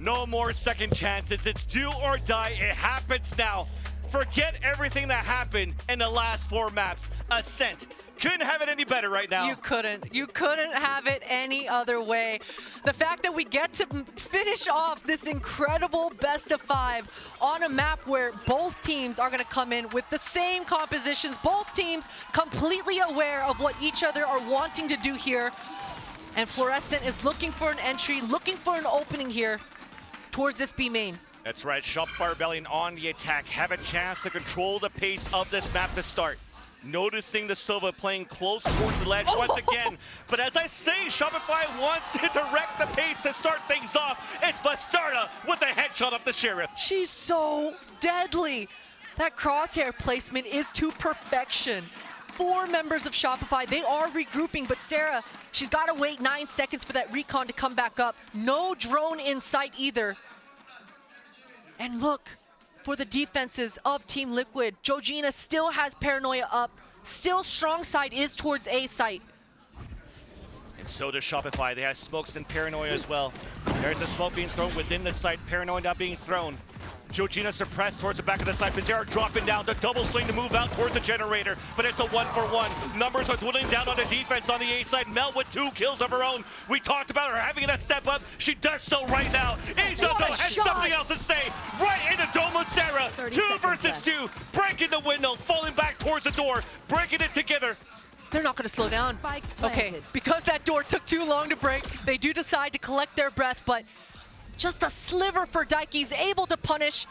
No more second chances. It's do or die. It happens now. Forget everything that happened in the last 4 maps. Ascent. Couldn't have it any better right now. You couldn't have it any other way. The fact that we get to finish off this incredible best of 5 on a map where both teams are going to come in with the same compositions, both teams completely aware of what each other are wanting to do here. And Fluorescent is looking for an entry, looking for an opening here towards this B main. That's right, Shopify Rebellion on the attack. Have a chance to control the pace of this map to start. Noticing the Sova playing close towards the ledge once again. But as I say, Shopify wants to direct the pace to start things off. It's Bastarda with a headshot of the Sheriff. She's so deadly. That crosshair placement is to perfection. 4 members of Shopify, they are regrouping, but Sarah, she's got to wait 9 seconds for that recon to come back up. No drone in sight either. And look, for the defenses of Team Liquid, Georgina still has Paranoia up. Still strong side is towards A site. And so does Shopify. They have smokes and Paranoia as well. There's a smoke being thrown within the site. Paranoia not being thrown. Georgina suppressed towards the back of the site. Pizarro dropping down. The double swing to move out towards the generator. But it's a 1-for-1. Numbers are dwindling down on the defense on the A side. Mel with 2 kills of her own. We talked about her having to step up. She does so right now. Isa though has something else to say. Right into Domo Sarah. 2 versus 2. Breaking the window. Falling back towards the door. Breaking it together. They're not going to slow down. Okay, because that door took too long to break, they do decide to collect their breath, but just a sliver for Daiki's able to punish.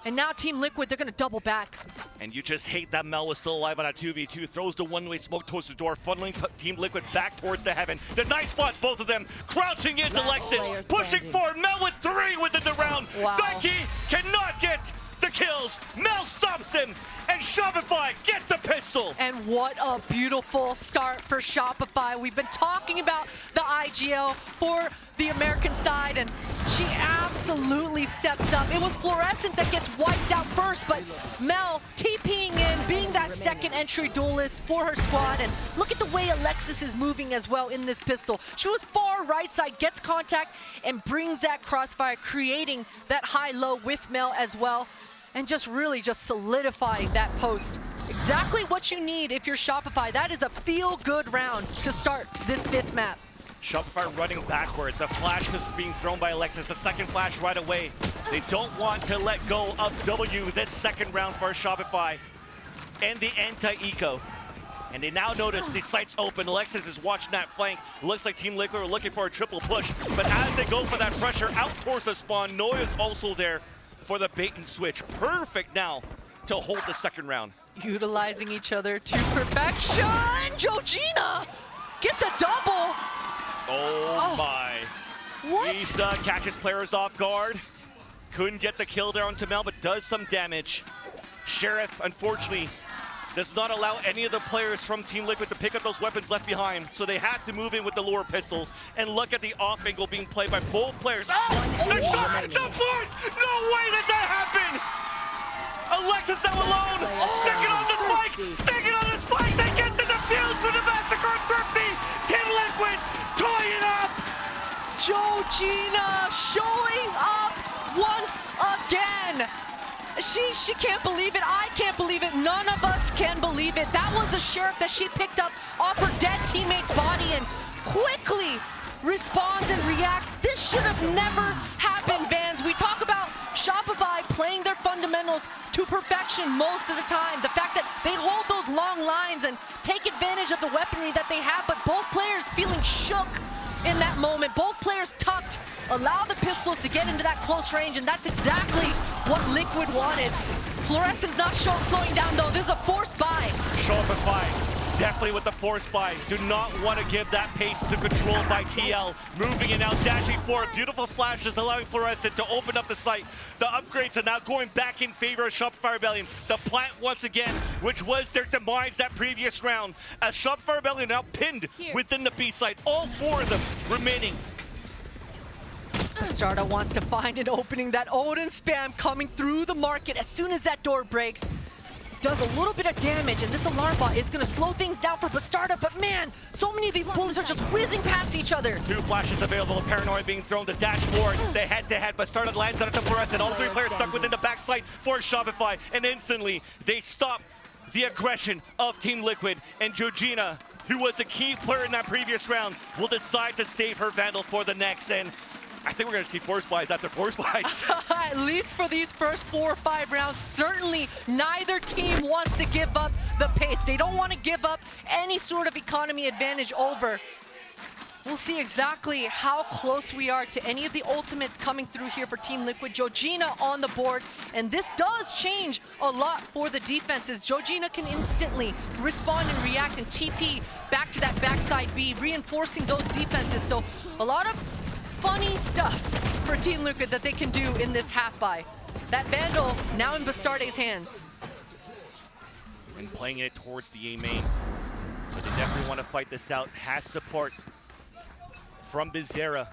And now Team Liquid, they're going to double back. And you just hate that Mel was still alive on a 2v2. Throws the one-way smoke towards the door, funneling Team Liquid back towards the heaven. The nice spots, both of them. Crouching is Alexis, pushing forward. Mel with 3 within the round. Wow. Daiki cannot get the kills. Mel stops him, and Shopify get the pistol. And what a beautiful start for Shopify. We've been talking about the IGL for the American side, and she absolutely steps up. It was Fluorescent that gets wiped out first, but Mel TPing in, being that second entry duelist for her squad. And look at the way Alexis is moving as well in this pistol. She was far right side, gets contact, and brings that crossfire, creating that high-low with Mel as well. And just really just solidifying that post. Exactly what you need if you're Shopify. That is a feel-good round to start this 5th map. Shopify running backwards. A flash is being thrown by Alexis. A second flash right away. They don't want to let go of W this second round for Shopify and the anti-eco. And they now notice the site's open. Alexis is watching that flank. Looks like Team Liquid are looking for a triple push. But as they go for that pressure out towards the spawn, Noya's also there for the bait and switch. Perfect now to hold the second round. Utilizing each other to perfection. Georgina gets a double. Oh my. What? Isa catches players off guard. Couldn't get the kill there on Tamel, but does some damage. Sheriff, unfortunately, does not allow any of the players from Team Liquid to pick up those weapons left behind, so they had to move in with the lower pistols. And look at the off angle being played by both players. Oh! The shot! The fourth! No way does that happen! Alexis now alone! Sticking on the spike! Sticking on the spike! They get the defuse for the Massacre Thrifty! Team Liquid tying up! Georgina showing up once again! She can't believe it. I can't believe it. None of us can believe it. That was a Sheriff that she picked up off her dead teammate's body and quickly responds and reacts. This should have never happened, Vans. We talk about Shopify playing their fundamentals to perfection most of the time. The fact that they hold those long lines and take advantage of the weaponry that they have, but both players feeling shook in that moment. Both players tucked, allow the pistols to get into that close range, and that's exactly what Liquid wanted. Fluorescent's not slowing down though. This is a forced buy. Shopify definitely with the force buy. Do not want to give that pace to control by TL. Moving it out, dashing forward. Beautiful flashes allowing Fluorescent to open up the site. The upgrades are now going back in favor of Shopify Rebellion. The plant once again, which was their demise that previous round. As Shopify Rebellion now pinned within the B site. All 4 of them remaining. Bastarda wants to find an opening. That Odin spam coming through the market as soon as that door breaks. does a little bit of damage, and this alarm bot is going to slow things down for Bastarda, but man, so many of these bullets are just whizzing past each other. 2 flashes available, Paranoia being thrown, the dashboard, the head-to-head, Bastarda lands on it to Fluorescent, all 3 players stuck within the backside for Shopify, and instantly they stop the aggression of Team Liquid, and Georgina, who was a key player in that previous round, will decide to save her Vandal for the next, and I think we're going to see force buys after force buys. At least for these first 4 or 5 rounds, certainly neither team wants to give up the pace. They don't want to give up any sort of economy advantage over. We'll see exactly how close we are to any of the ultimates coming through here for Team Liquid. Georgina on the board, and this does change a lot for the defenses. Georgina can instantly respond and react and TP back to that backside B, reinforcing those defenses. So a lot of funny stuff for Team Liquid that they can do in this half-buy. That Vandal now in Bastarde's hands. And playing it towards the A main. So they definitely want to fight this out. Has support from Bizarra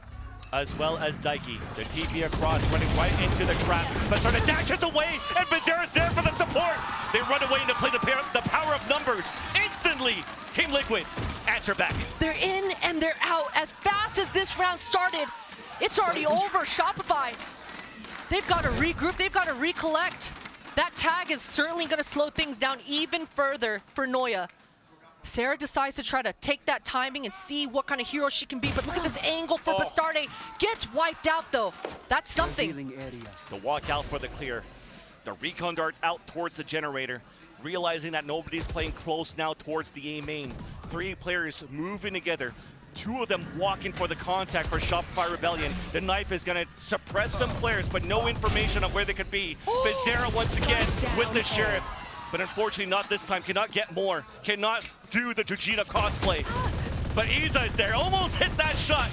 as well as Daiki. The TP across, running right into the trap. Bastarda dashes away, and Bizarra's there for the support. They run away to play the power of numbers. Instantly, Team Liquid answer back. They're in and they're out. As fast as this round started, it's already over. Shopify, they've got to regroup, they've got to recollect. That tag is certainly going to slow things down even further for Noya. Sarah decides to try to take that timing and see what kind of hero she can be, but look at this angle for Bastarde. Gets wiped out though. That's something. The walk out for the clear. The recon dart out towards the generator. Realizing that nobody's playing close now towards the A main. 3 players moving together. 2 of them walking for the contact for Shopify Rebellion. The knife is going to suppress some players, but no information of where they could be. Bizarra once again with the Sheriff. But unfortunately not this time, cannot get more. Cannot do the Georgina cosplay. But Iza is there, almost hit that shot.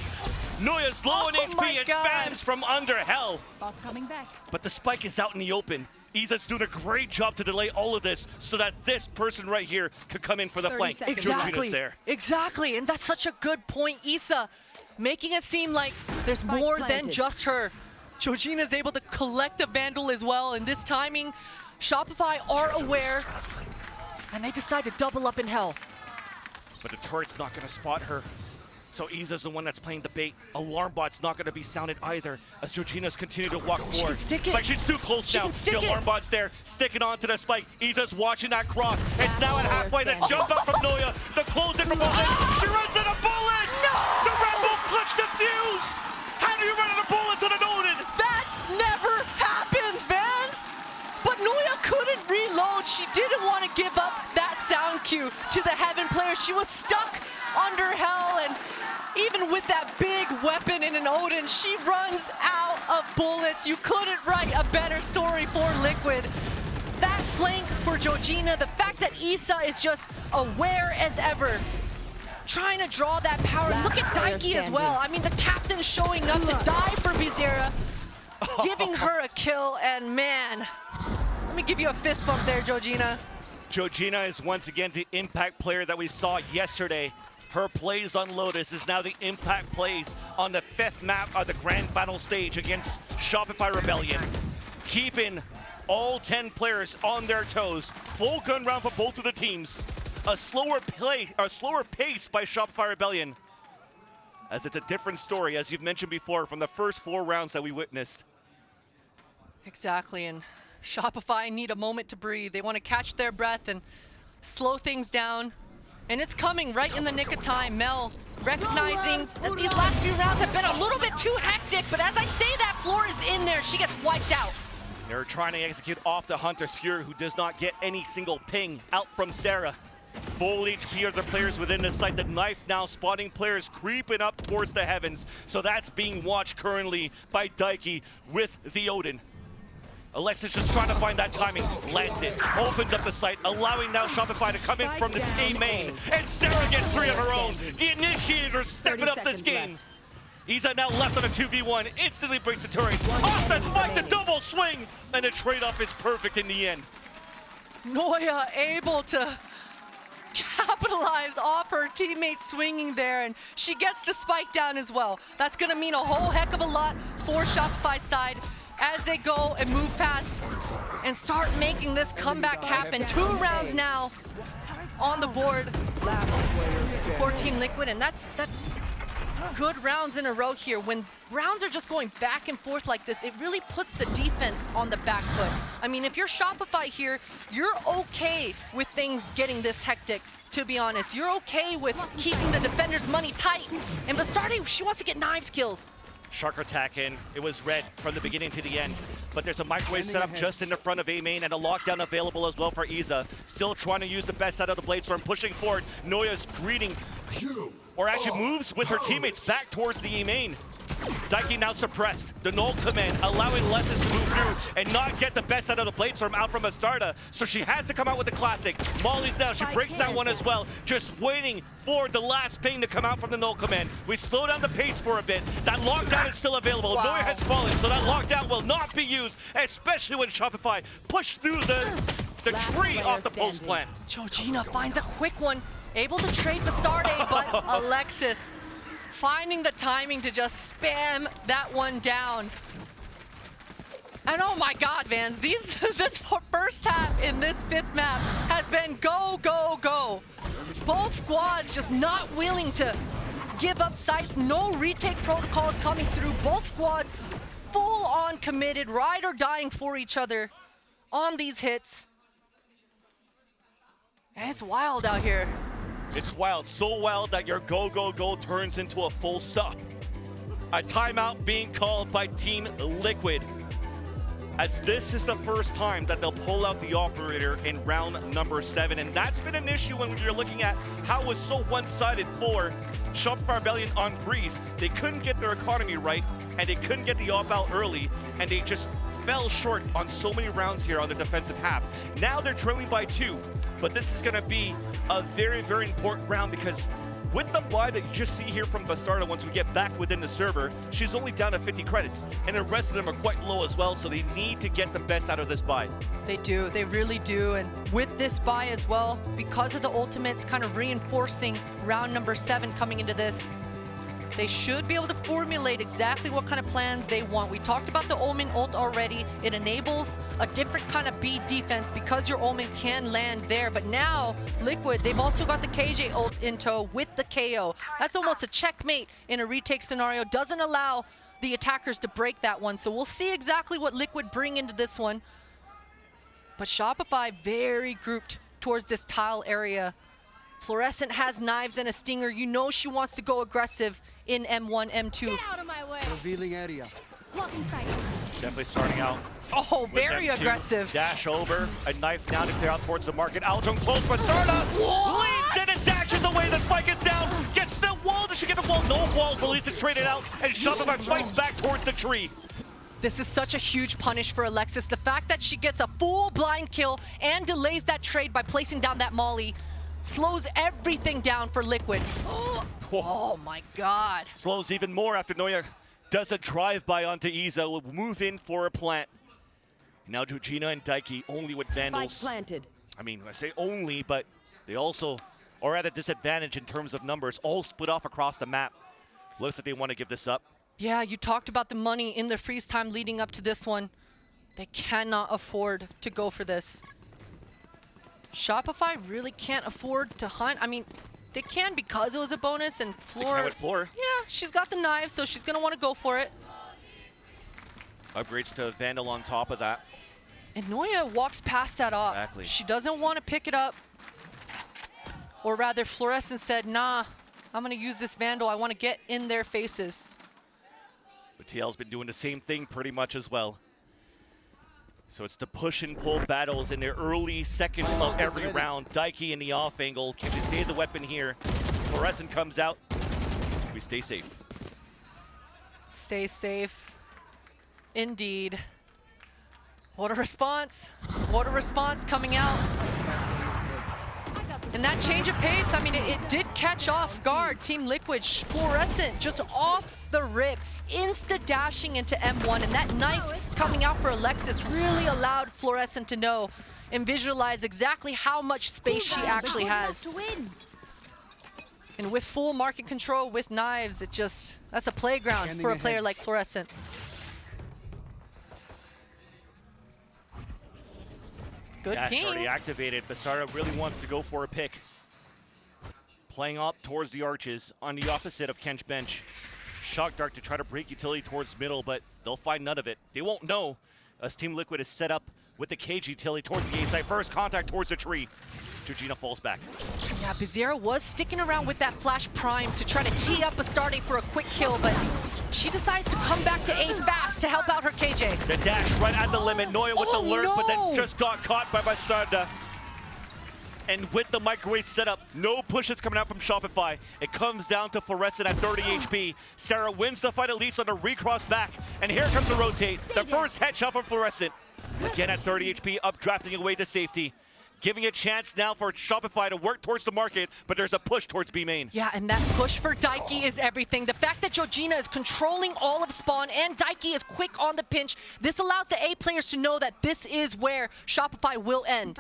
Noya's low on HP and spams from under hell. Coming back. But the spike is out in the open. Iza's doing a great job to delay all of this so that this person right here could come in for the flank. Georgina's there. Exactly, and that's such a good point, Isa. Making it seem like there's more than just her. Georgina's able to collect a Vandal as well, and this timing, Shopify are aware, and they decide to double up in hell. But the turret's not going to spot her. So Iza's the one that's playing the bait. Alarm bot's not going to be sounded either as Georgina's continue to walk forward. But she's too close now. The alarm bot's there, sticking onto the spike. Iza's watching that cross. It's now at halfway. The jump up from Noya. The close in from Bullets. She runs out of bullets. No! The Red Bull clutch defuse. How do you run out of bullets on an Odin? That never happens, Vans! But Noya couldn't reload. She didn't want to give up that sound cue to the Heaven player. She was stuck under hell, and even with that big weapon in an Odin, she runs out of bullets. You couldn't write a better story for Liquid. That flank for Georgina, the fact that Isa is just aware as ever, trying to draw that power. Look at Daiki as well. I mean, the captain showing up to die for Bizarra, giving her a kill, and man, let me give you a fist bump there, Georgina. Georgina is once again the impact player that we saw yesterday. Her plays on Lotus is now the impact plays on the 5th map of the grand final stage against Shopify Rebellion. Keeping all 10 players on their toes. Full gun round for both of the teams. A slower pace by Shopify Rebellion. As it's a different story, as you've mentioned before, from the first 4 rounds that we witnessed. Exactly, and Shopify need a moment to breathe. They want to catch their breath and slow things down. And it's coming right in the nick of time. Mel recognizing that these last few rounds have been a little bit too hectic, but as I say that, Floor is in there. She gets wiped out. They're trying to execute off the Hunter's Fury, who does not get any single ping out from Sarah. Full HP are the players within the site. The knife now spotting players creeping up towards the heavens. So that's being watched currently by Daiki with the Odin. Alexis just trying to find that timing, lands it, opens up the site, allowing now Shopify to come in from the A main, and Sarah gets 3 of her own. The initiator stepping up this game. Iza now left on a 2v1, instantly breaks the turret, off the spike, the double swing, and the trade-off is perfect in the end. Noya able to capitalize off her teammate swinging there, and she gets the spike down as well. That's gonna mean a whole heck of a lot for Shopify's side. as they go and move past and start making this comeback happen. 2 rounds now on the board for Team Liquid, and that's good rounds in a row here. When rounds are just going back and forth like this, it really puts the defense on the back foot. I mean, if you're Shopify here, you're okay with things getting this hectic, to be honest. You're okay with keeping the defender's money tight. And Bastardi, she wants to get Knives kills. Shark attack in. It was red from the beginning to the end. But there's a microwave setup just in the front of A main and a lockdown available as well for Iza. Still trying to use the best out of the Bladestorm, pushing forward. Noya's greeting, or actually moves with her teammates back towards the A main. Daiki now suppressed. The null command allowing Lessons to move through and not get the best out of the Bladestorm out from Astarda. So she has to come out with the classic. Molly's down. She breaks that one as well. Just waiting for the last ping to come out from the null command. We slow down the pace for a bit. That lockdown is still available. Noya has fallen, so that lockdown will not be used, especially when Shopify push through the tree off the post plant. Georgina finds a quick one. Able to trade Bastardi, but Alexis finding the timing to just spam that one down. And oh my God, Vans, this first half in this 5th map has been go, go, go. Both squads just not willing to give up sites. No retake protocols coming through. Both squads full on committed, ride or dying for each other on these hits. And it's wild out here. It's wild, so wild that your go, go, go turns into a full stop. A timeout being called by Team Liquid, as this is the first time that they'll pull out the operator in round number 7. And that's been an issue when you're looking at how it was so one-sided for Shopify Rebellion on Breeze. They couldn't get their economy right, and they couldn't get the op out early, and they just fell short on so many rounds here on the defensive half. Now they're trailing by 2. But this is going to be a very, very important round, because with the buy that you just see here from Bastarda, once we get back within the server, she's only down to 50 credits, and the rest of them are quite low as well, so they need to get the best out of this buy. They do, they really do, and with this buy as well, because of the ultimates kind of reinforcing round number 7 coming into this, they should be able to formulate exactly what kind of plans they want. We talked about the Omen ult already. It enables a different kind of B defense because your Omen can land there. But now, Liquid, they've also got the KJ ult in tow with the KO. That's almost a checkmate in a retake scenario. Doesn't allow the attackers to break that one. So we'll see exactly what Liquid bring into this one. But Shopify very grouped towards this tile area. Fluorescent has Knives and a Stinger. You know she wants to go aggressive in M1, M2. Get out of my way. Revealing area. Blocking sight. Definitely starting out. Oh, very aggressive. Dash over, a knife down to clear out towards the market. Aldrin close, Bastarda leads in and dashes away. The spike is down, gets the wall. Does she get the wall? No walls, but at least it's traded out, and Shopify fights back towards the tree. This is such a huge punish for Alexis. The fact that she gets a full blind kill and delays that trade by placing down that molly slows everything down for Liquid. Oh my God. Slows even more after Noya does a drive-by onto Iza. Will move in for a plant. Now Georgina and Daiki only with Vandals. Spike planted. I mean, I say only, but they also are at a disadvantage in terms of numbers. All split off across the map. Looks like they want to give this up. Yeah, you talked about the money in the freeze time leading up to this one. They cannot afford to go for this. Shopify really can't afford to hunt. I mean, they can because it was a bonus, and Floor. With Floor. Yeah, she's got the knife, so she's gonna want to go for it. Upgrades to Vandal on top of that. And Noya walks past that up. Exactly. She doesn't want to pick it up. Or rather, Fluorescent said, nah, I'm gonna use this Vandal. I want to get in their faces. But TL's been doing the same thing pretty much as well. So it's the push and pull battles in the early seconds of every round. Daiki in the off angle. Can they save the weapon here? Fluorescent comes out. We stay safe. Stay safe. Indeed. What a response. What a response coming out. And that change of pace, I mean, it did catch off guard Team Liquid. Fluorescent just off the rip. Insta-dashing into M1, and that knife coming out for Alexis really allowed Fluorescent to know and visualize exactly how much space she actually has. And with full market control with Knives, that's a playground for a player like Fluorescent. Good Dash ping. already activated. Bastarda really wants to go for a pick. Playing up towards the arches on the opposite of Kench bench. Shock Dart to try to break utility towards middle, but they'll find none of it. They won't know as Team Liquid is set up with the cage utility towards the A side. First contact towards the tree. Georgina falls back. Yeah, Bizarra was sticking around with that flash prime to try to tee up Bastarde for a quick kill, but she decides to come back to A fast to help out her KJ. The dash right at the limit. Noya with the lurk, but then just got caught by Bastarda. And with the microwave setup, no pushes coming out from Shopify. It comes down to Fluorescent at 30 HP. Sarah wins the fight at least on a recross back. And here comes the rotate. The first headshot from Fluorescent. Again at 30 HP, updrafting away to safety. Giving a chance now for Shopify to work towards the market, but there's a push towards B main. Yeah, and that push for Daiki is everything. The fact that Georgina is controlling all of spawn and Daiki is quick on the pinch, this allows the A players to know that this is where Shopify will end.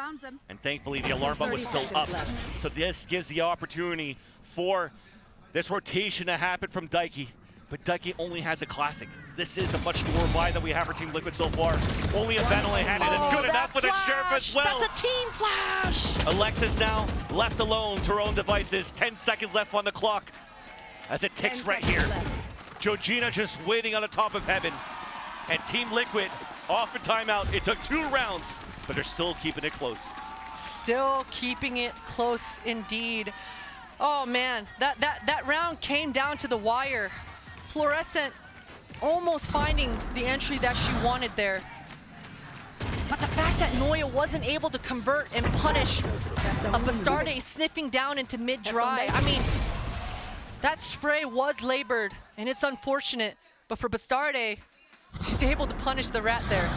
And thankfully the alarm button was still up. So this gives the opportunity for this rotation to happen from Daiki. But Daiki only has a classic. This is a much more buy that we have for Team Liquid so far. Only a Vanilla handed. It's good enough for the Sheriff as well. That's a team flash. Alexis now left alone to her own devices. 10 seconds left on the clock as it ticks right here. Georgina just waiting on the top of heaven. And Team Liquid off a timeout. It took 2 rounds, but they're still keeping it close. Still keeping it close indeed. Oh man, that round came down to the wire. Fluorescent almost finding the entry that she wanted there. But the fact that Noya wasn't able to convert and punish a Bastarde sniffing down into mid-dry, I mean, that spray was labored, and it's unfortunate. But for Bastarde, she's able to punish the rat there.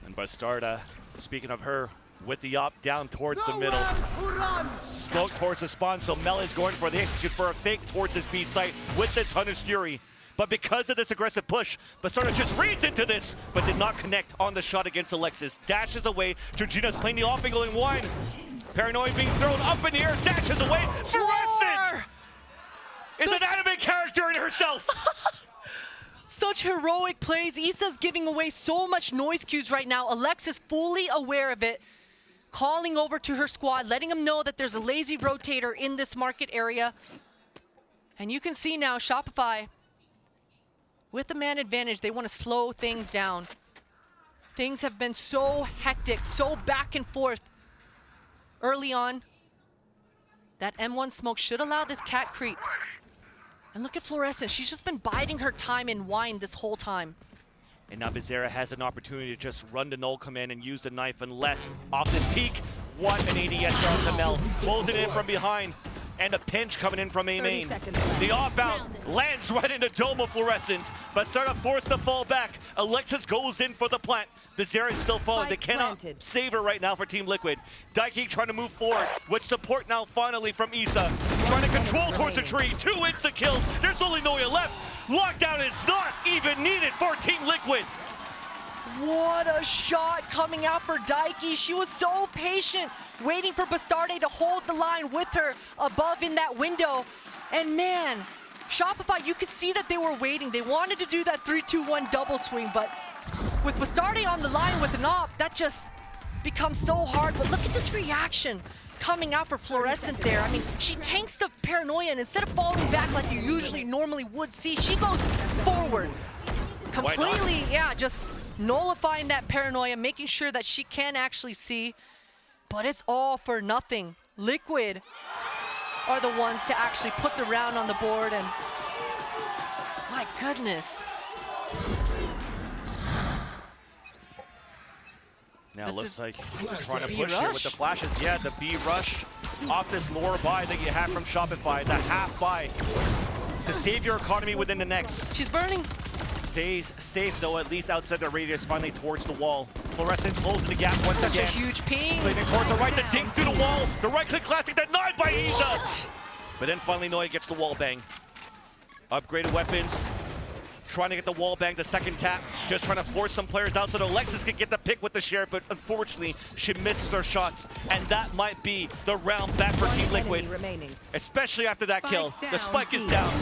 And Bastarda, speaking of her, with the up down towards the middle. Smoke towards the spawn, so Mel is going for the execute for a fake towards his B site with this Hunter's Fury. But because of this aggressive push, Bastarda just reads into this, but did not connect on the shot against Alexis. Dashes away. Georgina's playing the off-angle in wine. Paranoia being thrown up in the air, dashes away. Fluorescent is an anime character in herself. Such heroic plays. Issa's giving away so much noise cues right now. Alexis fully aware of it. Calling over to her squad, letting them know that there's a lazy rotator in this market area. And you can see now Shopify, with the man advantage, they want to slow things down. Things have been so hectic, so back and forth early on. That M1 smoke should allow this cat creep. And look at Fluorescent, she's just been biding her time in wine this whole time. And now Bizarra has an opportunity to just run the null command and use the knife unless off this peak. What an ADS down to Mel. Closing it in from behind. And a pinch coming in from A main. The off-out lands right into Dome of Fluorescent. Bastarda forced to fall back. Alexis goes in for the plant. Bizarra is still falling. They cannot save her right now for Team Liquid. Daiki trying to move forward with support now finally from Issa. Trying to control towards the tree. 2 insta kills. There's only Noya left. Lockdown is not even needed for Team Liquid. What a shot coming out for Daiki. She was so patient, waiting for Bastarde to hold the line with her above in that window. And man, Shopify, you could see that they were waiting. They wanted to do that 3-2-1 double swing, but with Bastarde on the line with an op, that just becomes so hard. But look at this reaction coming out for Fluorescent there. I mean, she tanks the Paranoia, and instead of falling back like you usually normally would see, she goes forward. Completely, yeah, just nullifying that Paranoia, making sure that she can actually see. But it's all for nothing. Liquid are the ones to actually put the round on the board, and my goodness. Now it looks like trying to push here with the flashes. Yeah, the B rush off this lore buy that you have from Shopify, the half buy to save your economy within the next. She's burning. Stays safe though, at least outside the radius, finally towards the wall. Fluorescent closing the gap once Such again. a huge ping. Playing towards the right, the dink through the wall. The right click classic denied by Isa. But then finally Noya gets the wall bang. Upgraded weapons. Trying to get the wall bang, the second tap. Just trying to force some players out so that Alexis can get the pick with the Sheriff, but unfortunately she misses her shots. And that might be the round back for Team Liquid. Especially after that kill. The spike is down.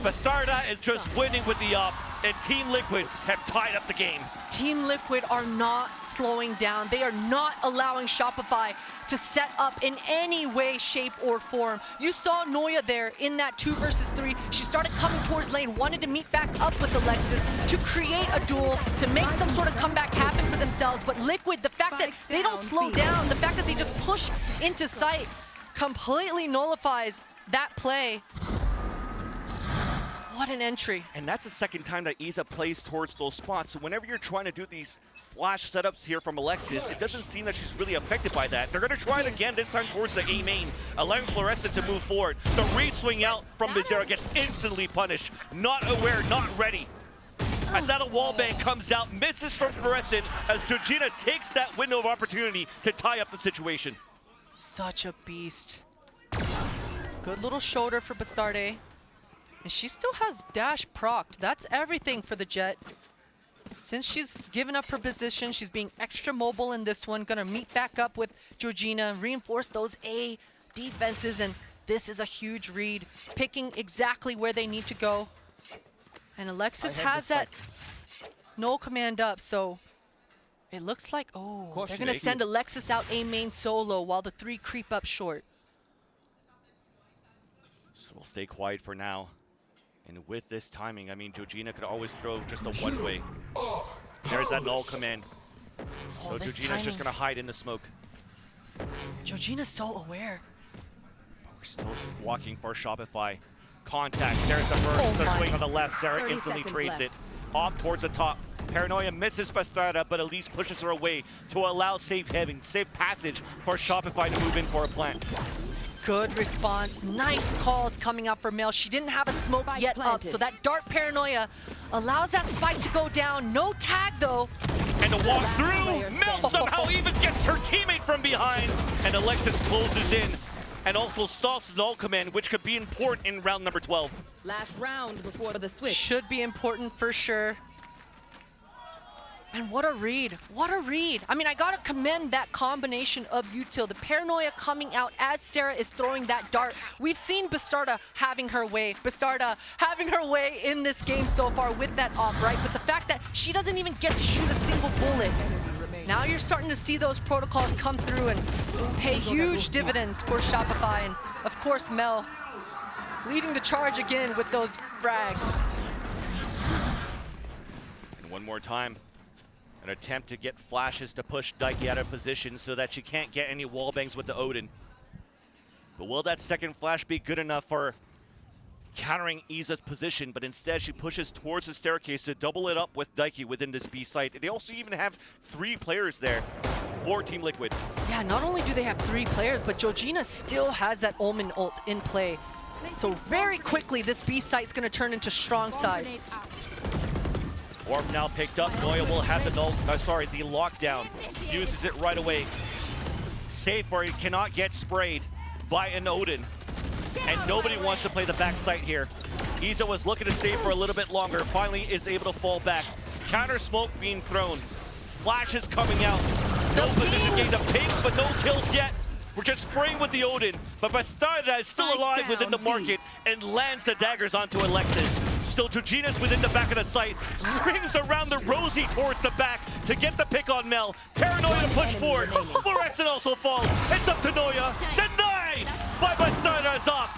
Bastarda is just winning with the up. and Team Liquid have tied up the game. Team Liquid are not slowing down. They are not allowing Shopify to set up in any way, shape, or form. You saw Noya there in that 2 versus 3. She started coming towards lane, wanted to meet back up with Alexis to create a duel, to make some sort of comeback happen for themselves. But Liquid, the fact that they don't slow down, the fact that they just push into sight, completely nullifies that play. What an entry. And that's the second time that Iza plays towards those spots. So whenever you're trying to do these flash setups here from Alexis, it doesn't seem that she's really affected by that. They're going to try it again, this time towards the A main, allowing Fluorescent to move forward. The re-swing out from Bizarra gets instantly punished. Not aware, not ready. As that a wallbang comes out, misses from Fluorescent as Georgina takes that window of opportunity to tie up the situation. Such a beast. Good little shoulder for Bastarde. And she still has dash procced. That's everything for the Jet. Since she's given up her position, she's being extra mobile in this one. Gonna meet back up with Georgina, reinforce those A defenses, and this is a huge read, picking exactly where they need to go. And Alexis has that null command up, so it looks like, oh, they're gonna send Alexis out A main solo while the 3 creep up short. So we'll stay quiet for now. And with this timing, I mean, Georgina could always throw just a one-way. There's that null command. So Georgina's just gonna hide in the smoke. Georgina's so aware. But we're still walking for Shopify. Contact, there's the first, the swing on the left. Sarah instantly trades it. Off towards the top. Paranoia misses Bastarda, but at least pushes her away to allow safe passage for Shopify to move in for a plant. Good response. Nice calls coming up for Mel. She didn't have a smoke yet up, so that dart Paranoia allows that spike to go down. No tag, though. And to walk through, Mel somehow even gets her teammate from behind. And Alexis closes in and also stalls the null command, which could be important in round number 12. Last round before the switch. Should be important for sure. And what a read. What a read. I mean, I gotta commend that combination of util. The Paranoia coming out as Sarah is throwing that dart. We've seen Bastarda having her way. Bastarda having her way in this game so far with that op, right? But the fact that she doesn't even get to shoot a single bullet. Now you're starting to see those protocols come through and pay huge dividends for Shopify. And of course, Mel leading the charge again with those frags. And one more time. An attempt to get flashes to push Daiki out of position so that she can't get any wallbangs with the Odin. But will that second flash be good enough for countering Iza's position? But instead she pushes towards the staircase to double it up with Daiki within this B site. They also even have 3 players there for Team Liquid. Yeah, not only do they have 3 players, but Georgina still has that Omen ult in play. So very quickly this B site's gonna turn into strong side. Orb now picked up. Noya will have the the lockdown. Uses it right away. Safe where he cannot get sprayed by an Odin. And nobody wants to play the backside here. Iza was looking to stay for a little bit longer. Finally is able to fall back. Counter smoke being thrown. Flashes coming out. No position gain of pings, but no kills yet. We're just spraying with the Odin, but Bastarda is still alive within the market and lands the daggers onto Alexis. Still, Georgina's within the back of the site, rings around the Rosie towards the back to get the pick on Mel. Paranoia to push forward. Fluorescent also falls. It's up to Noya. Denied by Bastarda's up.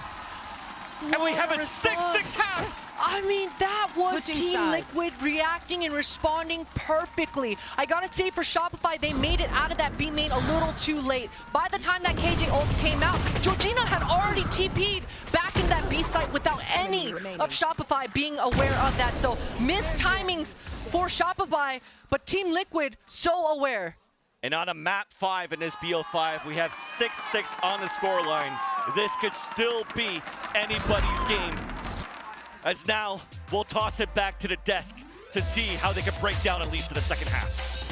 And we have a 6-6 half. I mean, that was Switching Team sides. Liquid reacting and responding perfectly. I gotta say for Shopify, they made it out of that B main a little too late. By the time that KJ ult came out, Georgina had already TP'd back in that B site without any of Shopify being aware of that. So missed timings for Shopify, but Team Liquid so aware. And on a map 5 in this BO5, we have 6-6 on the scoreline. This could still be anybody's game. As now, we'll toss it back to the desk to see how they can break down at least to the second half.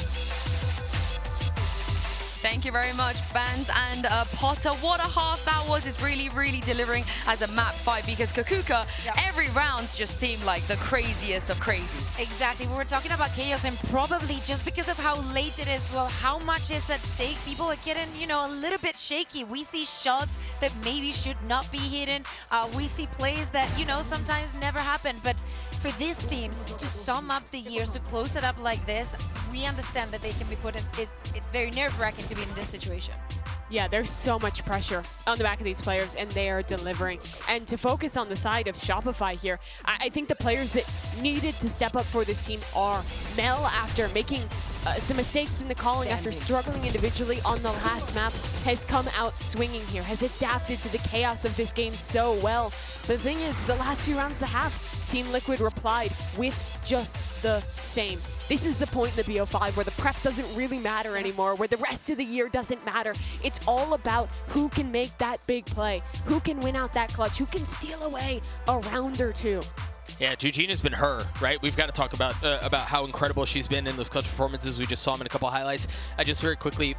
Thank you very much, Vans and Potter. What a half that was. It's really, really delivering as a map 5 because Kakuka, every round just seemed like the craziest of crazies. Exactly. We were talking about chaos, and probably just because of how late it is, well, how much is at stake, people are getting, you know, a little bit shaky. We see shots that maybe should not be hidden. We see plays that, you know, sometimes never happen. But for these teams to sum up the years, to close it up like this, we understand that they can be put in, it's very nerve-wracking to be in this situation. Yeah, there's so much pressure on the back of these players, and they are delivering. And to focus on the side of Shopify here, I think the players that needed to step up for this team are Mel, after making some mistakes in the calling, after struggling individually on the last map, has come out swinging here, has adapted to the chaos of this game so well. But the thing is, the last few rounds of half, Team Liquid replied with just the same. This is the point in the BO5 where the prep doesn't really matter anymore, where the rest of the year doesn't matter. It's all about who can make that big play, who can win out that clutch, who can steal away a round or two. Yeah, Georgina's been her, right? We've got to talk about how incredible she's been in those clutch performances. We just saw them in a couple of highlights. I just very quickly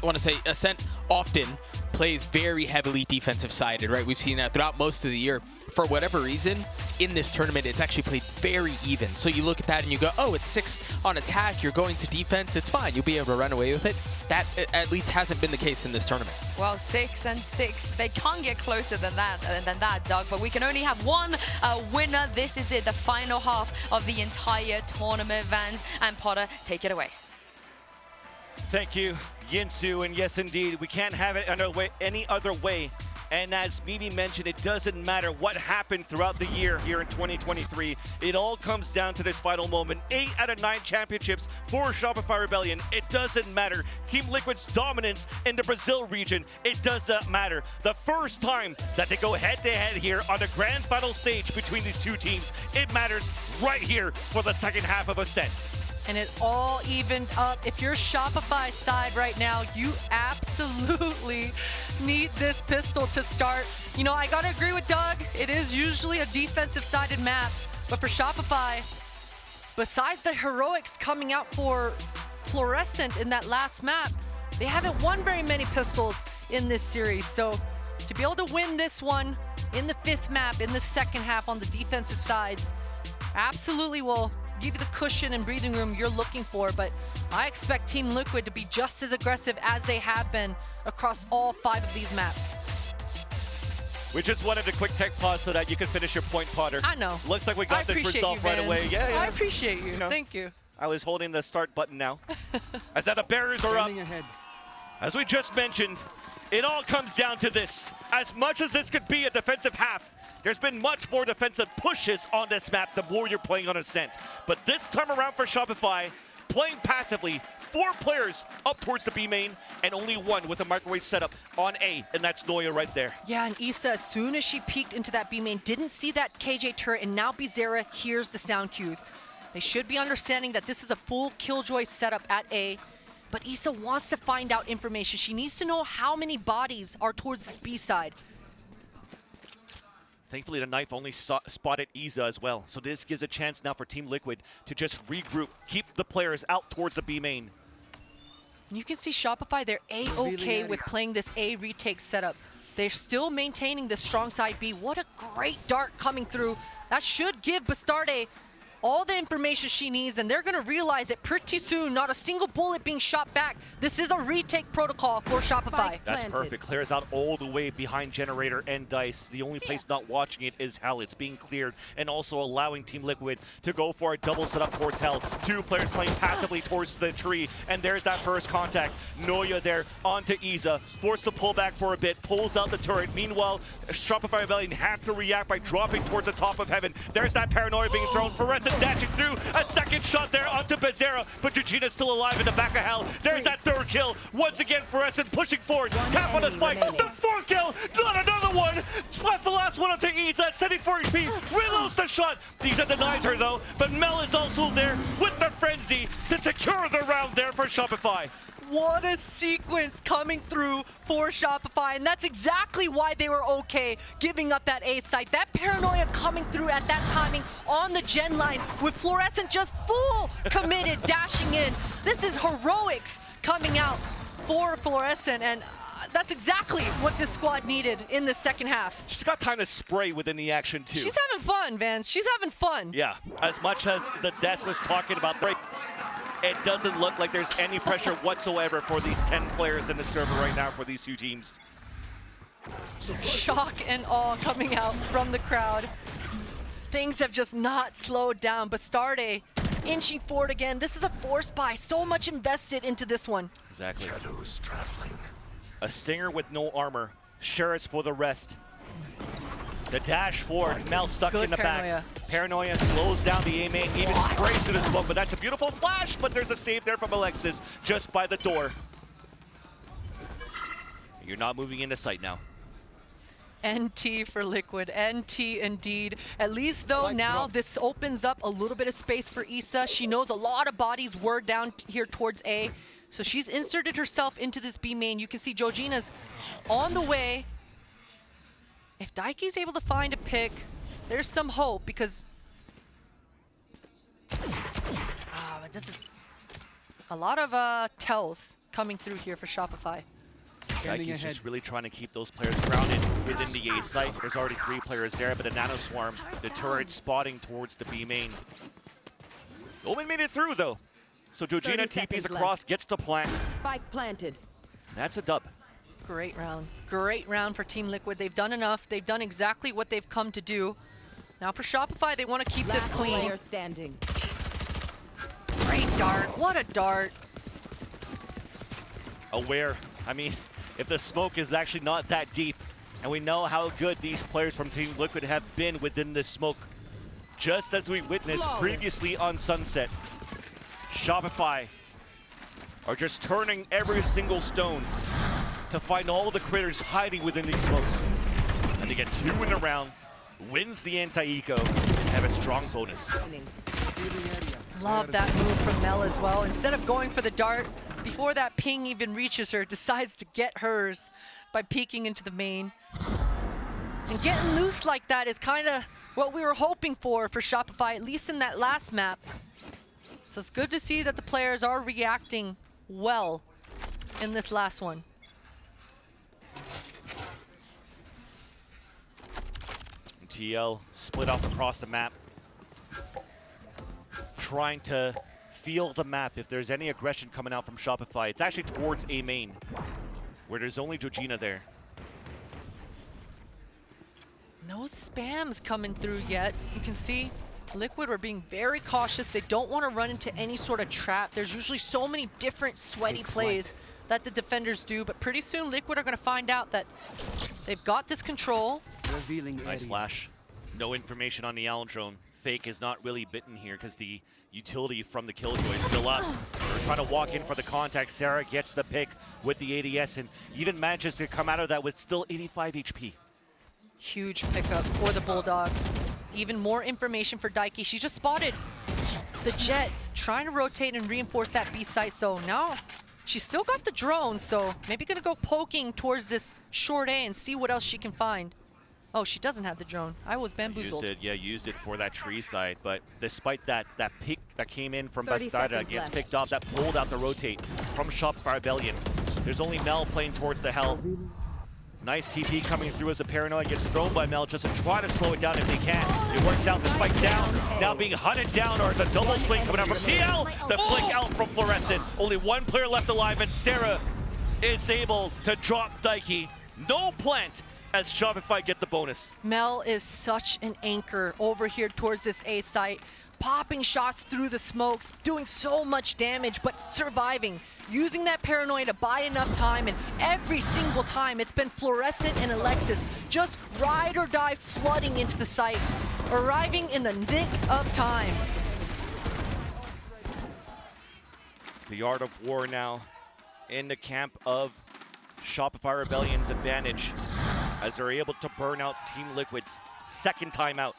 want to say Ascent often plays very heavily defensive sided, right? We've seen that throughout most of the year. For whatever reason, in this tournament, it's actually played very even. So you look at that and you go, oh, it's 6 on attack, you're going to defense, it's fine. You'll be able to run away with it. That at least hasn't been the case in this tournament. Well, 6 and 6. They can't get closer than that, Doug. But we can only have one winner. This is it, the final half of the entire tournament. Vans and Potter, take it away. Thank you, Yinsu. And yes, indeed, we can't have it any other way. And as Mimi mentioned, it doesn't matter what happened throughout the year here in 2023. It all comes down to this final moment. 8 out of 9 championships for Shopify Rebellion. It doesn't matter. Team Liquid's dominance in the Brazil region, it does not matter. The first time that they go head-to-head here on the grand final stage between these two teams, it matters right here for the second half of Ascent. And it all evened up. If you're Shopify's side right now, you absolutely need this pistol to start. You know, I gotta agree with Doug. It is usually a defensive-sided map. But for Shopify, besides the heroics coming out for Fluorescent in that last map, they haven't won very many pistols in this series. So to be able to win this one in the 5th map, in the second half on the defensive sides, absolutely will give you the cushion and breathing room you're looking for, but I expect Team Liquid to be just as aggressive as they have been across all 5 of these maps. We just wanted a quick tech pause so that you could finish your point, Potter. I know. Looks like we got this resolved right away. Yeah, I appreciate you. Thank you. I was holding the start button now. As that the barriers are up. As we just mentioned, it all comes down to this. As much as this could be a defensive half, there's been much more defensive pushes on this map the more you're playing on Ascent. But this time around for Shopify, playing passively, 4 players up towards the B main, and only 1 with a microwave setup on A, and that's Noya right there. Yeah, and Issa, as soon as she peeked into that B main, didn't see that KJ turret, and now Bizarra hears the sound cues. They should be understanding that this is a full Killjoy setup at A, but Issa wants to find out information. She needs to know how many bodies are towards this B side. Thankfully, the knife only spotted Iza as well. So this gives a chance now for Team Liquid to just regroup, keep the players out towards the B main. You can see Shopify, they're A-okay with playing this A retake setup. They're still maintaining the strong side B. What a great dart coming through. That should give Bastarde all the information she needs, and they're going to realize it pretty soon. Not a single bullet being shot back. This is a retake protocol for Shopify. That's perfect. Clears out all the way behind Generator and Dice. The only place not watching it is Hell. It's being cleared, and also allowing Team Liquid to go for a double setup towards Hell. 2 players playing passively towards the tree, and there's that first contact. Noya there onto Iza, forced to pull back for a bit, pulls out the turret. Meanwhile, Shopify Rebellion have to react by dropping towards the top of heaven. There's that paranoia being thrown. Fluorescent dashing through, a second shot there onto Bizarra, but Georgina's still alive in the back of Hell. There's that 3rd kill. Once again, Fluorescent pushing forward. Tap on the spike. The 4th kill. Not another one. Plus the last one onto Iza, 74 HP. Reloads the shot. Iza denies her though, but Mel is also there with the frenzy to secure the round there for Shopify. What a sequence coming through for Shopify, and that's exactly why they were okay giving up that A site. That paranoia coming through at that timing on the gen line with Fluorescent just full committed dashing in. This is heroics coming out for Fluorescent, and that's exactly what this squad needed in the second half. She's got time to spray within the action too. She's having fun, Vance. She's having fun. Yeah, as much as the Des was talking about break, it doesn't look like there's any pressure whatsoever for these 10 players in the server right now for these 2 teams. Shock and awe coming out from the crowd. Things have just not slowed down. Bastarde inching forward again. This is a forced buy. So much invested into this one. Exactly. Shadows traveling. A Stinger with no armor. Sheriff's for the rest. The dash forward, Mel stuck Good in the Paranoia. back. Paranoia slows down the A main, even sprays through the smoke, but that's a beautiful flash, but there's a save there from Alexis just by the door. You're not moving into sight now. NT for Liquid, NT indeed. At least though now this opens up a little bit of space for Issa. She knows a lot of bodies were down here towards A, so she's inserted herself into this B main. You can see Georgina's on the way. If Daiki's able to find a pick, there's some hope because but this is a lot of tells coming through here for Shopify. Daiki's just really trying to keep those players grounded within the A site. There's already 3 players there, but a Nano Swarm, the turret spotting towards the B main. Omen made it through though. So Georgina 30 TPs seconds across, left. gets the plant. Spike planted. That's a dub. Great round. Great round for Team Liquid. They've done enough. They've done exactly what they've come to do. Now for Shopify, they want to keep this Last clean. player standing. Great dart. What a dart. Aware. I mean, if the smoke is actually not that deep, and we know how good these players from Team Liquid have been within this smoke, just as we witnessed previously on Sunset, Shopify are just turning every single stone to find all the critters hiding within these smokes. And to get 2 in a round, wins the anti-eco, and have a strong bonus. Love that move from Mel as well. Instead of going for the dart, before that ping even reaches her, decides to get hers by peeking into the main. And getting loose like that is kind of what we were hoping for Shopify, at least in that last map. So it's good to see that the players are reacting well in this last one. TL split off across the map, trying to feel the map if there's any aggression coming out from Shopify. It's actually towards A main, where there's only Georgina there. No spams coming through yet. You can see Liquid are being very cautious. They don't want to run into any sort of trap. There's usually so many different sweaty plays that the defenders do, but pretty soon Liquid are going to find out that they've got this control. Nice flash. No information on the Owl drone. Fake is not really bitten here because the utility from the Killjoy is still up. They're trying to walk in for the contact. Sarah gets the pick with the ADS and even manages to come out of that with still 85 HP. Huge pickup for the Bulldog. Even more information for Daiki. She just spotted the Jet trying to rotate and reinforce that B site. So now she's still got the drone, so maybe gonna go poking towards this short A and see what else she can find. Oh, she doesn't have the drone. I was bamboozled. Used it for that tree side, but despite that pick that came in from 30 Bastarda seconds gets left. picked off, that pulled out the rotate from Shopify Rebellion. There's only Mel playing towards the Hell. Nice TP coming through as a Paranoia gets thrown by Mel just to try to slow it down if they can. It works out, the spike's down. Now being hunted down, or the double swing coming out from TL. The flick out from Fluorescent. Only 1 player left alive, and Sarah is able to drop Daiki. No plant as Shopify get the bonus. Mel is such an anchor over here towards this A site, popping shots through the smokes, doing so much damage, but surviving, using that Paranoia to buy enough time, and every single time it's been Fluorescent and Alexis just ride or die flooding into the site, arriving in the nick of time. The art of war now in the camp of Shopify Rebellion's advantage as they're able to burn out Team Liquid's second time out.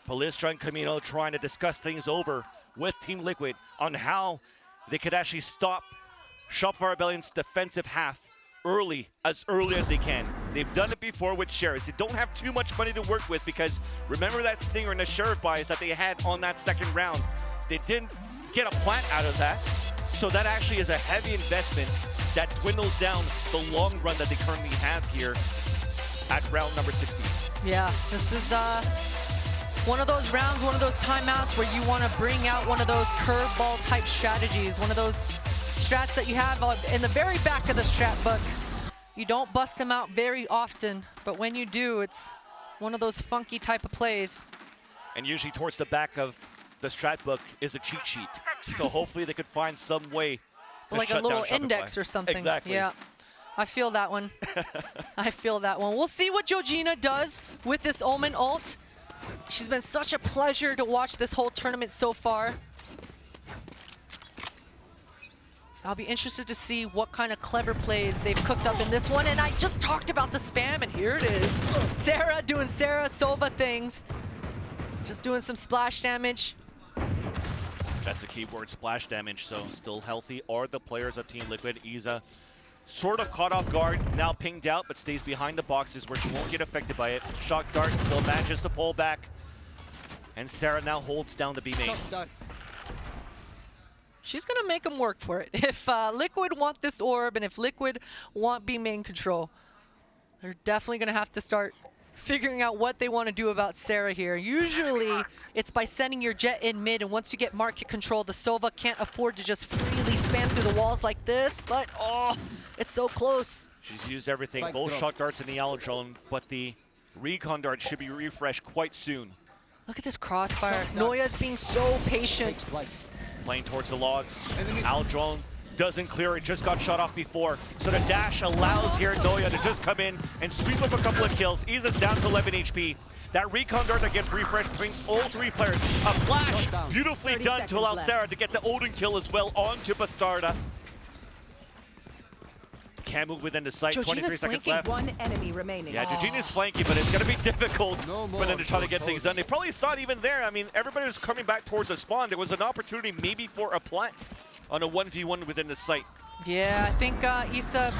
Palestra and Camino trying to discuss things over with Team Liquid on how they could actually stop Shopify Rebellion's defensive half early as they can. They've done it before with Sheriffs. They don't have too much money to work with because remember that Stinger and the Sheriff buys that they had on that second round. They didn't get a plant out of that. So that actually is a heavy investment that dwindles down the long run that they currently have here at round number 16. Yeah, this is one of those rounds, one of those timeouts where you want to bring out one of those curveball type strategies, one of those strats that you have in the very back of the strat book. You don't bust them out very often, but when you do, it's One of those funky type of plays. And usually towards the back of the strat book is a cheat sheet. So hopefully they could find some way to Like a shut little down Shopify. index or something. Exactly. Yeah. I feel that one. I feel that one. We'll see what Georgina does with this Omen ult. She's been such a pleasure to watch this whole tournament so far. I'll be interested to see what kind of clever plays they've cooked up in this one. And I just talked about the spam, and here it is. Sarah doing Sarah Sova things. Just doing some splash damage. That's the keyword, splash damage. So still healthy are the players of Team Liquid. Iza sort of caught off guard, now pinged out, but stays behind the boxes where she won't get affected by it. Shock Dart still manages to pull back. And Sarah now holds down the B main. She's going to make them work for it. If Liquid want this orb and if Liquid want B main control, they're definitely going to have to start figuring out what they want to do about Sarah here. Usually, it's by sending your Jet in mid, and once you get market control, the Sova can't afford to just freely spam through the walls like this, but oh, it's so close. She's used everything, both Shock Darts and the Owl Drone, but the Recon Dart should be refreshed quite soon. Look at this crossfire. Noya's being so patient. Playing towards the logs. Owl Drone doesn't clear it, just got shot off before. So the dash allows here Noya to just come in and sweep up a couple of kills. Iza's down to 11 HP. That Recon Dart that gets refreshed brings all three players. A flash, beautifully done to allow Sarah to get the Odin kill as well onto Bastarda. Can't move within the site, Georgina's 23 seconds flanking. left. One enemy remaining. Yeah, Georgina's flanky, but it's going to be difficult for them to try to get things done. They probably thought even there, I mean, everybody was coming back towards the spawn. There was an opportunity maybe for a plant on a 1v1 within the site. Yeah, I think Isa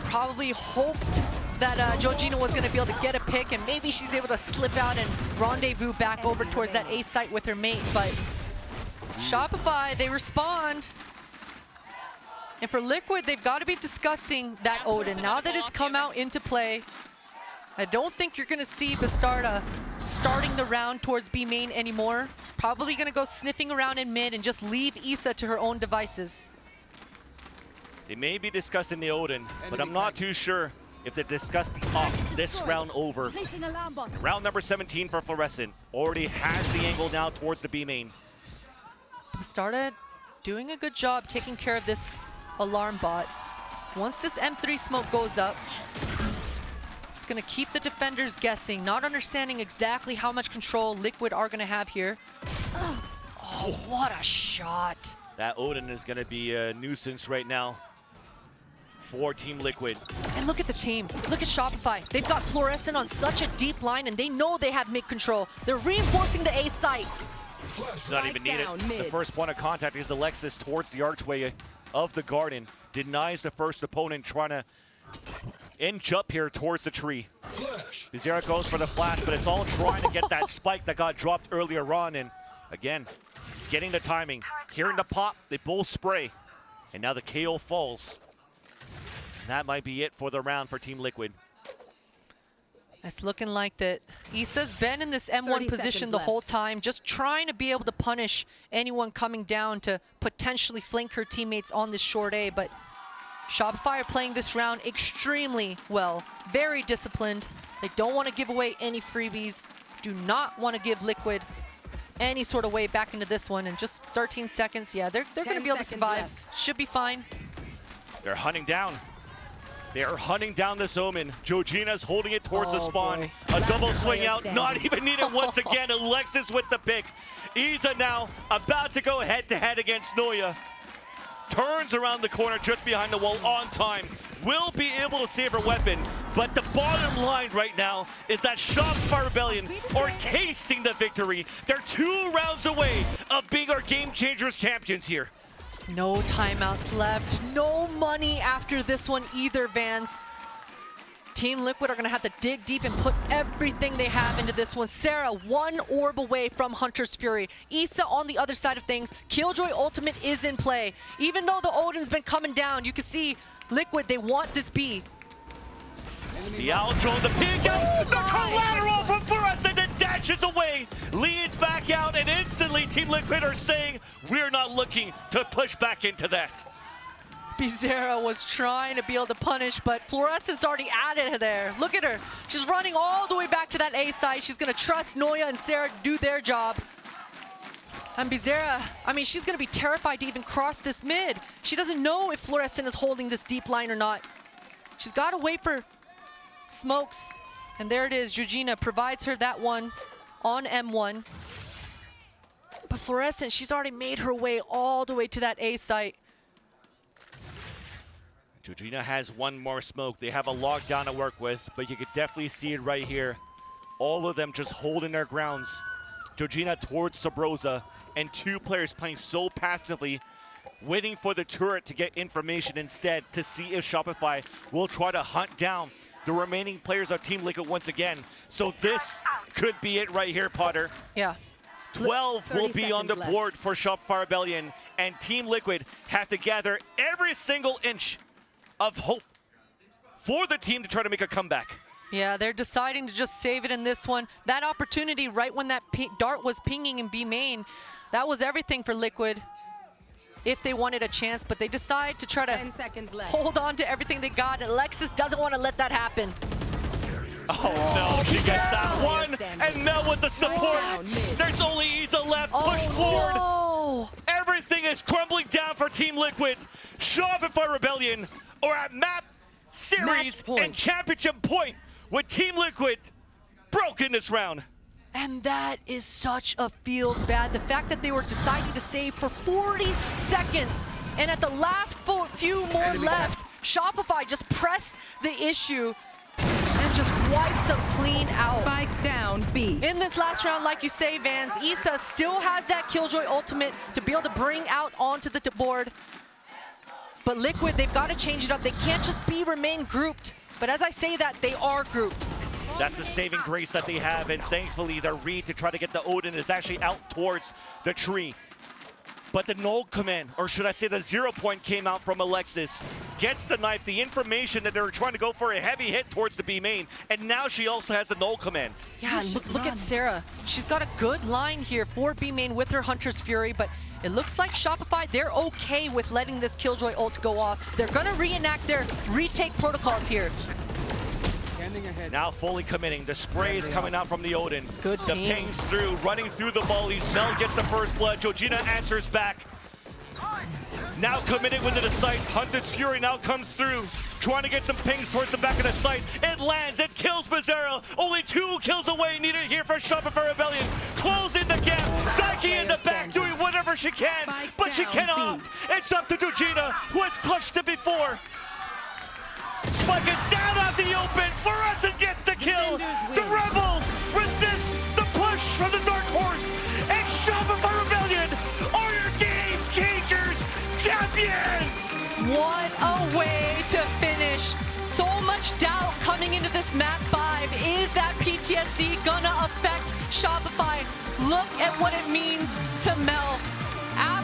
probably hoped that Georgina was going to be able to get a pick, and maybe she's able to slip out and rendezvous back over towards that A site with her mate, but Shopify, they respond. And for Liquid, they've got to be discussing that Odin. Now that it's come out into play, I don't think you're going to see Bastarda starting the round towards B main anymore. Probably going to go sniffing around in mid and just leave Isa to her own devices. They may be discussing the Odin, but I'm not too sure if they discussed this round over. Round number 17 for Fluorescent. Already has the angle now towards the B main. Bastarda doing a good job taking care of this alarm bot. Once this M3 smoke goes up, it's going to keep the defenders guessing, not understanding exactly how much control Liquid are going to have here. Oh, what a shot. That Odin is going to be a nuisance right now for Team Liquid. And look at the team. Look at Shopify. They've got Fluorescent on such a deep line, and they know they have mid control. They're reinforcing the A site. It's not even needed. The first point of contact is Alexis towards the archway of the garden. Denies the first opponent trying to inch up here towards the tree. Bizarra goes for the flash, but it's all trying to get that spike that got dropped earlier on. And again, getting the timing. Hearing the pop, they both spray. And now the KO falls. And that might be it for the round for Team Liquid. It's looking like that Isa's been in this M1 position the whole time, just trying to be able to punish anyone coming down to potentially flank her teammates on this short A, but Shopify are playing this round extremely well, very disciplined. They don't want to give away any freebies, do not want to give Liquid any sort of way back into this one, and just 13 seconds, yeah, they're going to be able to survive. Should be fine. They're hunting down. They are hunting down this Omen. Georgina's holding it towards the spawn. Boy. A double swing out, not even needed once again. Alexis with the pick. Iza now about to go head-to-head against Noya. Turns around the corner just behind the wall on time. Will be able to save her weapon. But the bottom line right now is that Shopify Rebellion are tasting the victory. They're 2 rounds away of being our Game Changers champions here. No timeouts left. No money after this one either, Vans. Team Liquid are going to have to dig deep and put everything they have into this one. Sarah, 1 orb away from Hunter's Fury. Isa on the other side of things. Killjoy Ultimate is in play. Even though the Odin's been coming down, you can see Liquid, they want this B. The Owl Drone, the peek out, the collateral from Fluorescent and dashes away. Leads back out, and instantly Team Liquid are saying, we're not looking to push back into that. Bizarra was trying to be able to punish, but Fluorescent's already at it there. Look at her. She's running all the way back to that A site. She's going to trust Noya and Sarah to do their job. And Bizarra, I mean, she's going to be terrified to even cross this mid. She doesn't know if Fluorescent is holding this deep line or not. She's got to wait for smokes. And there it is. Georgina provides her that one on M1. But Fluorescent, she's already made her way all the way to that A site. Georgina has one more smoke. They have a lockdown to work with, but you could definitely see it right here. All of them just holding their grounds. Georgina towards Sabrosa, and two players playing so passively, waiting for the turret to get information instead to see if Shopify will try to hunt down the remaining players of Team Liquid once again. So this could be it right here, Potter. Yeah. 12 will 30 be on the seconds board for Shopify Rebellion, and Team Liquid have to gather every single inch of hope for the team to try to make a comeback. Yeah, they're deciding to just save it in this one. That opportunity right when that dart was pinging in B main, that was everything for Liquid if they wanted a chance, but they decide to try to 10 seconds left. hold on to everything they got, and Alexis doesn't want to let that happen. Oh no, she gets that one, and now with the support, there's only Isa left, push forward. No. Everything is crumbling down for Team Liquid. Shopify Rebellion are at map, series, Match point. and championship point with Team Liquid broken this round. And that is such a feels bad. The fact that they were deciding to save for 40 seconds, and at the last few more left, Shopify just press the issue and just wipes them clean out. Spike down B. In this last round, like you say, Vans, Isa still has that Killjoy ultimate to be able to bring out onto the board. But Liquid, they've got to change it up. They can't just remain grouped. But as I say that, they are grouped. That's a saving grace that they have, and thankfully the read to try to get the Odin is actually out towards the tree. But the null command, or should I say the 0 point, came out from Alexis. Gets the knife, the information that they were trying to go for a heavy hit towards the B main, and now she also has the null command. Yeah, look at Sarah. She's got a good line here for B main with her Hunter's Fury, but it looks like Shopify, they're okay with letting this Killjoy ult go off. They're gonna reenact their retake protocols here. Now fully committing. The spray is coming out from the Odin. Good the teams. pings through, running through the volleys. Mel gets the first blood. Georgina answers back. Now committing within the site. Hunter's Fury now comes through, trying to get some pings towards the back of the site. It lands, it kills Bizarra. Only 2 kills away needed here for Shopify Rebellion. Closing the gap. Dikey in the back doing whatever she can, but she cannot. It's up to Georgina, who has clutched it before. Spike is down out the open. Fluorescent gets the kill. The Rebels resist the push from the Dark Horse. And Shopify Rebellion are your game changers, champions. What a way to finish. So much doubt coming into this map 5. Is that PTSD gonna affect Shopify? Look at what it means to Mel. Absolutely.